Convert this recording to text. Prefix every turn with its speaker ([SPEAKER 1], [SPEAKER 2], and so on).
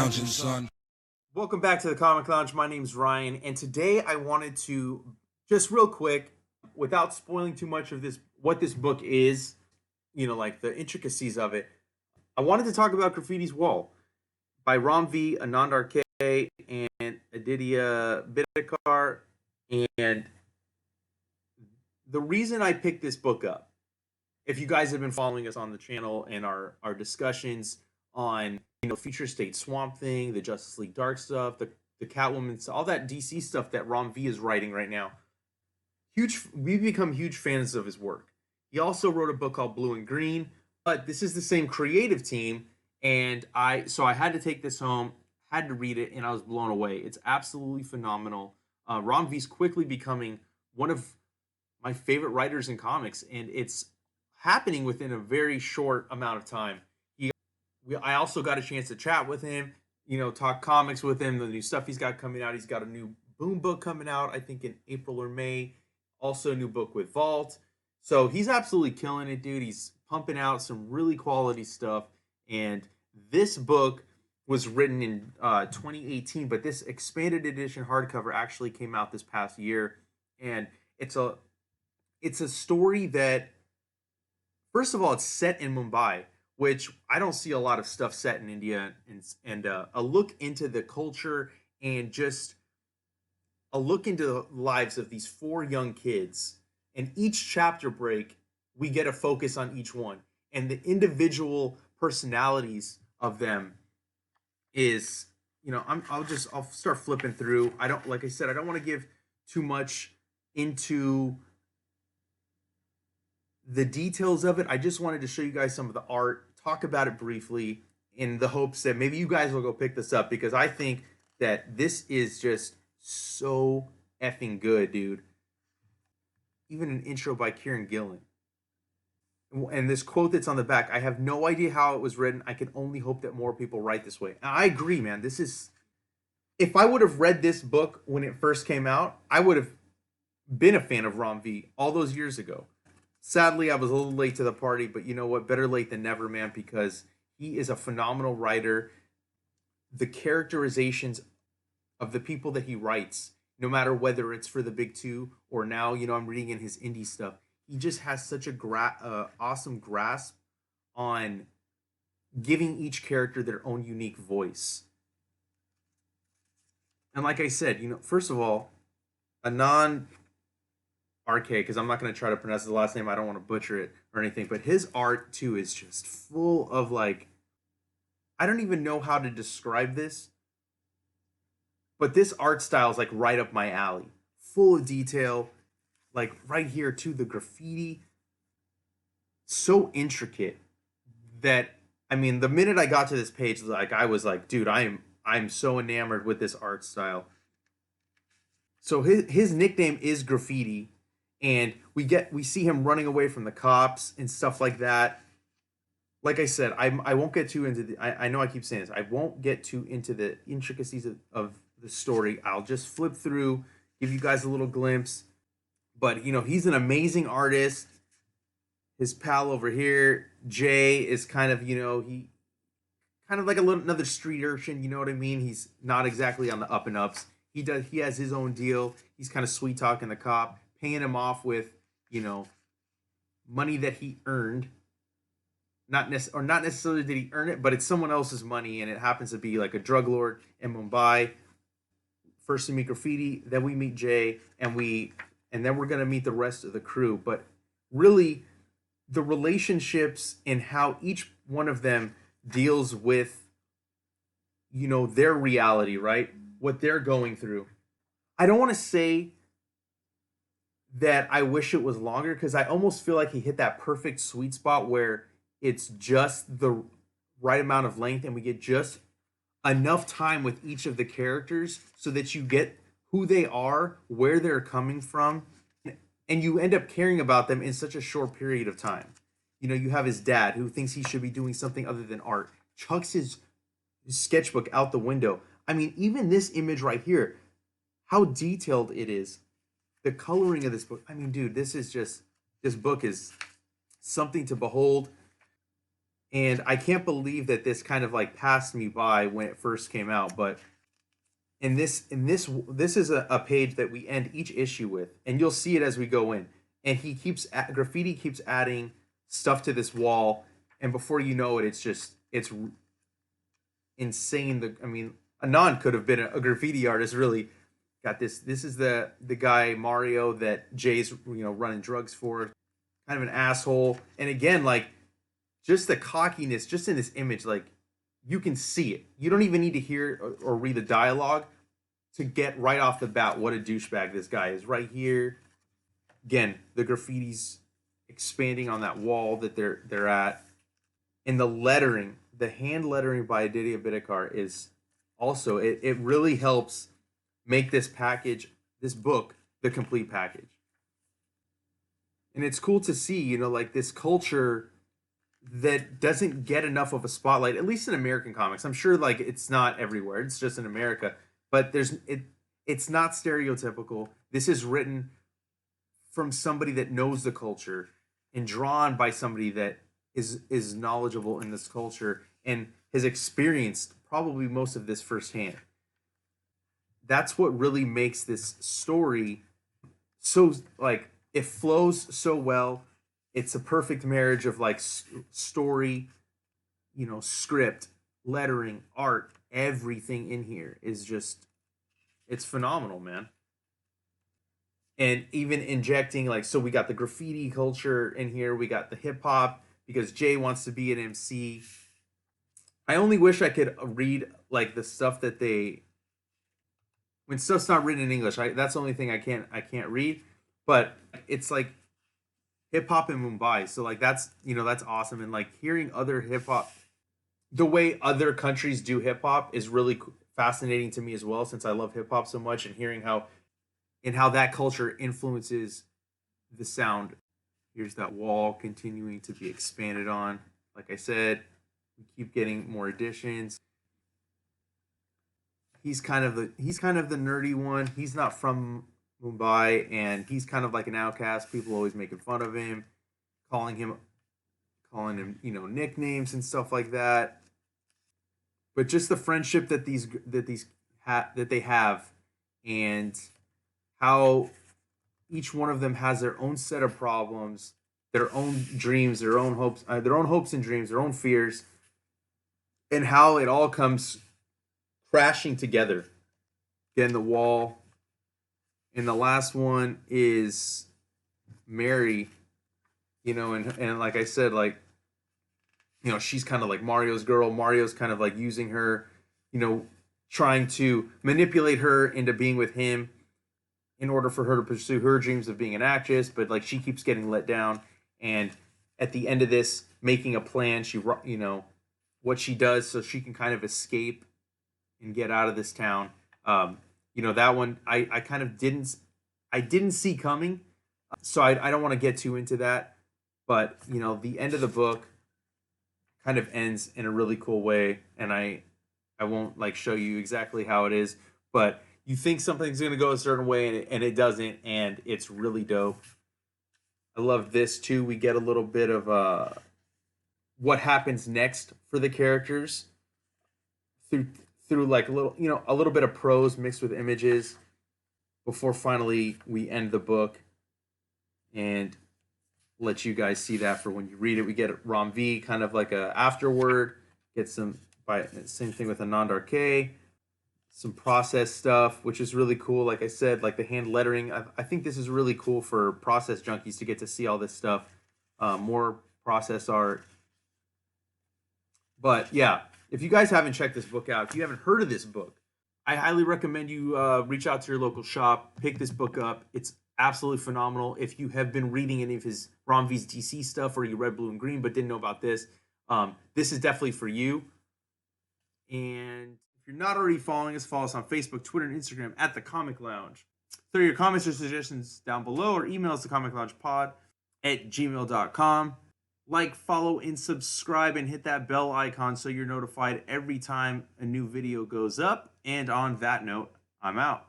[SPEAKER 1] lounging, son.
[SPEAKER 2] Welcome back to the Comic Lounge. My name's Ryan, and today I wanted to just real quick, without spoiling too much of this, what this book is, like the intricacies of it. I wanted to talk about Graffiti's Wall by Ram V, Anand RK, and Aditya Bidikar. And the reason I picked this book up, if you guys have been following us on the channel and our discussions on Future State Swamp Thing, the Justice League Dark stuff, the Catwoman, all that DC stuff that Ram V is writing right now, we've become huge fans of his work. He also wrote a book called Blue and Green, but this is the same creative team, and I had to take this home, had to read it, and I was blown away. It's absolutely phenomenal. Ram V's quickly becoming one of my favorite writers in comics, and it's happening within a very short amount of time. I also got a chance to chat with him, talk comics with him, the new stuff he's got coming out. He's got a new Boom book coming out, I think in April or May. Also a new book with Vault. So he's absolutely killing it, dude. He's pumping out some really quality stuff. And this book was written in 2018, but this expanded edition hardcover actually came out this past year. And it's a story that, first of all, it's set in Mumbai, which I don't see a lot of stuff set in India, and a look into the culture and just a look into the lives of these four young kids. And each chapter break, we get a focus on each one, and the individual personalities of them is, I'll start flipping through. Like I said, I don't want to give too much into the details of it. I just wanted to show you guys some of the art, talk about it briefly, in the hopes that maybe you guys will go pick this up, because I think that this is just so effing good, dude. Even an intro by Kieran Gillen. And this quote that's on the back, I have no idea how it was written. I can only hope that more people write this way. Now, I agree, man. If I would have read this book when it first came out, I would have been a fan of Ram V all those years ago. Sadly, I was a little late to the party, but you know what? Better late than never, man, because he is a phenomenal writer. The characterizations of the people that he writes, no matter whether it's for the big two or now, I'm reading in his indie stuff, he just has such a awesome grasp on giving each character their own unique voice. And like I said, first of all, Anand RK, because I'm not going to try to pronounce his last name. I don't want to butcher it or anything. But his art, too, is just full of, I don't even know how to describe this. But this art style is, right up my alley. Full of detail. Right here, too, the graffiti. So intricate that, the minute I got to this page, I was like, dude, I'm so enamored with this art style. So his nickname is Graffiti. And we see him running away from the cops and stuff like that. Like I said, I won't get too into I know I keep saying this. I won't get too into the intricacies of the story. I'll just flip through, give you guys a little glimpse. But, he's an amazing artist. His pal over here, Jay, is kind of, he kind of like another street urchin, you know what I mean? He's not exactly on the up and ups. He has his own deal. He's kind of sweet talking the cop, paying him off with, money that he earned. Not necessarily did he earn it, but it's someone else's money, and it happens to be like a drug lord in Mumbai. First we meet Graffiti, then we meet Jay, and then we're gonna meet the rest of the crew. But really, the relationships and how each one of them deals with, their reality, right? What they're going through. I don't want to say that I wish it was longer, because I almost feel like he hit that perfect sweet spot where it's just the right amount of length and we get just enough time with each of the characters so that you get who they are, where they're coming from, and you end up caring about them in such a short period of time. You have his dad who thinks he should be doing something other than art, chucks his sketchbook out the window. Even this image right here, how detailed it is. The coloring of this book. Dude, this book is something to behold. And I can't believe that this kind of like passed me by when it first came out. But this is a page that we end each issue with, and you'll see it as we go in. And Graffiti keeps adding stuff to this wall, and before you know it, it's insane. I mean, Anand could have been a graffiti artist. Really, got this. This is the guy Mario that Jay's running drugs for. Kind of an asshole. And again, like just the cockiness, just in this image, like you can see it. You don't even need to hear or read the dialogue to get right off the bat what a douchebag this guy is. Right here, again, the graffiti's expanding on that wall that they're at, and the lettering, the hand lettering by Aditya Bidikar is also it really helps make this book, the complete package. And it's cool to see, like this culture that doesn't get enough of a spotlight, at least in American comics. I'm sure like it's not everywhere. It's just in America. But it's not stereotypical. This is written from somebody that knows the culture and drawn by somebody that is knowledgeable in this culture and has experienced probably most of this firsthand. That's what really makes this story so like it flows so well. It's a perfect marriage of like story, script, lettering, art. Everything in here is just it's phenomenal, man. And even injecting like so we got the graffiti culture in here, we got the hip hop because Jay wants to be an MC. I only wish I could read like the stuff that they when stuff's not written in English. That's the only thing I can't read, but it's like hip hop in Mumbai. So like that's awesome, and like hearing other hip hop, the way other countries do hip hop is really fascinating to me as well, since I love hip hop so much, and hearing how that culture influences the sound. Here's that wall continuing to be expanded on. Like I said, we keep getting more additions. He's kind of the nerdy one. He's not from Mumbai, and he's kind of like an outcast. People always making fun of him, calling him nicknames and stuff like that. But just the friendship that they have, and how each one of them has their own set of problems, their own dreams, their own hopes and dreams, their own fears, and how it all comes crashing together. Again, the wall, and the last one is Mary, and like I said, like she's kind of like Mario's girl. Mario's kind of like using her, trying to manipulate her into being with him in order for her to pursue her dreams of being an actress, but like she keeps getting let down. And at the end of this, making a plan, what she does so she can kind of escape and get out of this town. That one I kind of didn't see coming, so I don't want to get too into that. But the end of the book kind of ends in a really cool way, and I won't like show you exactly how it is, but you think something's gonna go a certain way, and it doesn't, and it's really dope. I love this too. We get a little bit of what happens next for the characters through like a little bit of prose mixed with images before finally we end the book and let you guys see that for when you read it. We get Ram V, kind of like a afterword. Get some same thing with Anand RK, some process stuff, which is really cool. Like I said, like the hand lettering. I think this is really cool for process junkies to get to see all this stuff, more process art. But yeah, if you guys haven't checked this book out, if you haven't heard of this book, I highly recommend you reach out to your local shop, pick this book up. It's absolutely phenomenal. If you have been reading any of his Ram V's DC stuff, or you read Blue and Green but didn't know about this, this is definitely for you. And if you're not already following us, follow us on Facebook, Twitter, and Instagram at The Comic Lounge. Throw your comments or suggestions down below, or email us to thecomicloungepod@gmail.com. Like, follow, and subscribe, and hit that bell icon so you're notified every time a new video goes up. And on that note, I'm out.